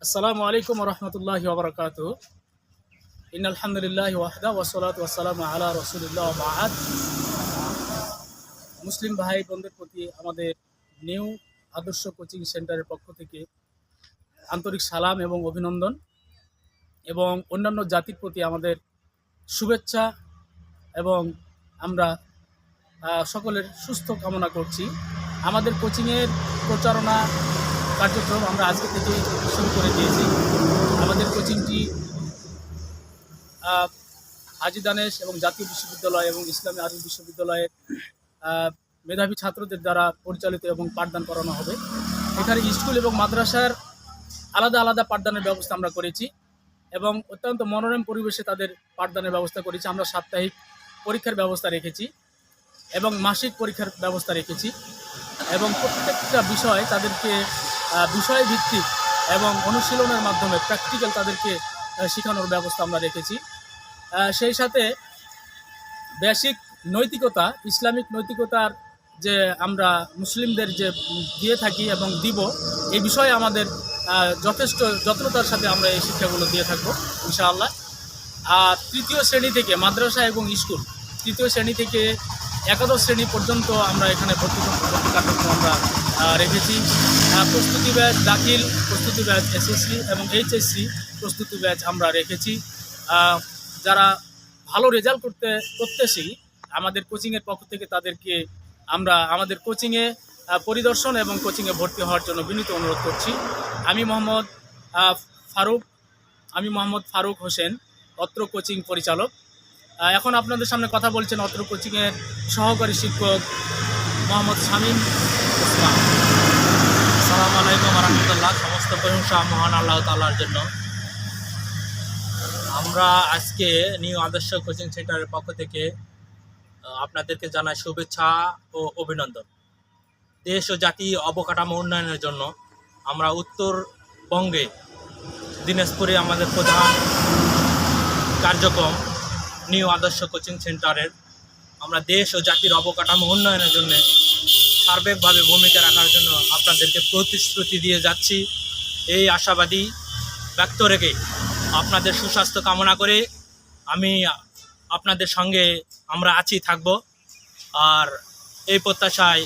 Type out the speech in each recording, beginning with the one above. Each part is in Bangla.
আসসালামু আলাইকুম ওয়া রাহমাতুল্লাহি ওয়া বারাকাতুহু। ইন্নাল হামদুলিল্লাহি ওয়াহদা ওয়াস সালাতু ওয়াস সালামু আলা রাসূলিল্লাহ ওয়া বা'দ। মুসলিম ভাই বোনদের প্রতি আমাদের নিউ আদর্শ কোচিং সেন্টারের পক্ষ থেকে আন্তরিক সালাম এবং অভিনন্দন, এবং অন্যান্য জাতির প্রতি আমাদের শুভেচ্ছা, এবং আমরা সকলের সুস্থ কামনা করছি। আমাদের কোচিংয়ের প্রচারণা কার্যক্রম আমরা আজকে থেকেই শুরু করে দিয়েছি। আমাদের কোচিংটি হাজী দানেশ এবং জাতীয় বিশ্ববিদ্যালয় এবং ইসলামী আরবি বিশ্ববিদ্যালয়ের মেধাবী ছাত্রদের দ্বারা পরিচালিত এবং পাঠদান করানো হবে। এখানে স্কুল এবং মাদ্রাসার আলাদা আলাদা পাঠদানের ব্যবস্থা আমরা করেছি, এবং অত্যন্ত মনোরম পরিবেশে তাদের পাঠদানের ব্যবস্থা করেছি। আমরা সাপ্তাহিক পরীক্ষার ব্যবস্থা রেখেছি এবং মাসিক পরীক্ষার ব্যবস্থা রেখেছি, এবং প্রত্যেকটা বিষয় তাদেরকে বিষয়ভিত্তিক এবং অনুশীলনের মাধ্যমে প্র্যাকটিক্যাল তাদেরকে শেখানোর ব্যবস্থা আমরা রেখেছি। সেই সাথে বেসিক নৈতিকতা, ইসলামিক নৈতিকতার যে আমরা মুসলিমদের যে দিয়ে থাকি এবং দিব, এই বিষয়ে আমাদের যথেষ্ট যত্নতার সাথে আমরা এই শিক্ষাগুলো দিয়ে থাকবো ইনশাআল্লাহ। আর তৃতীয় শ্রেণী থেকে মাদ্রাসা এবং স্কুল, তৃতীয় শ্রেণী থেকে একাদশ শ্রেণী পর্যন্ত আমরা এখানে ভর্তি কার্যক্রম আমরা রেখেছি। প্রস্তুতি ব্যাচ দাখিল, প্রস্তুতি ব্যাচ এসএসসি এবং এইচএসসি প্রস্তুতি ব্যাচ আমরা রেখেছি। যারা ভালো রেজাল্ট করতেছি আমাদের কোচিংয়ের পক্ষ থেকে তাদেরকে আমরা আমাদের কোচিংয়ে পরিদর্শন এবং কোচিংয়ে ভর্তি হওয়ার জন্য বিনীত অনুরোধ করছি। আমি মোহাম্মদ ফারুক হোসেন, অত্র কোচিং পরিচালক। এখন আপনাদের সামনে কথা বলছেন অত্র কোচিংয়ের সহকারী শিক্ষক মোহাম্মদ শামীম ইসলাম। আসসালামু আলাইকুম ওয়া রাহমাতুল্লাহ। সমস্ত প্রশংসা মহান আল্লাহ তাআলার জন্য। আমরা আজকে নিউ আদর্শ কোচিং সেন্টারের পক্ষ থেকে আপনাদেরকে জানাই শুভেচ্ছা ও অভিনন্দন। দেশ ও জাতি অবকাঠামো উন্নয়নের জন্য আমরা উত্তরবঙ্গে দিনাজপুরে আমাদের প্রধান কার্যক্রম নিউ আদর্শ কোচিং সেন্টারের আমরা দেশ ও জাতির অবকাঠামো উন্নয়নের জন্য সার্বিকভাবে ভূমিকা রাখার জন্য আপনাদেরকে প্রতিশ্রুতি দিয়ে যাচ্ছি। এই আশাবাদী ব্যক্ত রেখে আপনাদের সুস্বাস্থ্য কামনা করে আমি আপনাদের সঙ্গে আমরা আছি থাকব। আর এই প্রত্যাশায়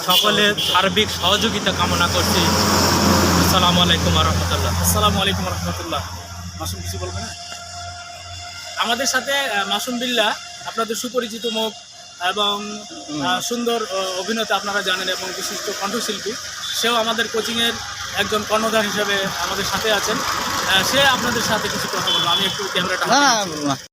সকলের সার্বিক সহযোগিতা কামনা করছি। আসসালামু আলাইকুম ওয়া রাহমাতুল্লাহ। আসসালামু আলাইকুম ওয়া রাহমাতুল্লাহ। মাসুম কিছু বলবেন? আমাদের সাথে মাসুম বিল্লাহ, আপনাদের সুপরিচিত মুখ এবং সুন্দর অভিনেতা আপনারা জানেন, এবং বিশিষ্ট কণ্ঠশিল্পী, সেও আমাদের কোচিংয়ের একজন কর্ণধার হিসেবে আমাদের সাথে আছেন। সে আপনাদের সাথে কিছু কথা বলবো। আমি একটু ক্যামেরাটা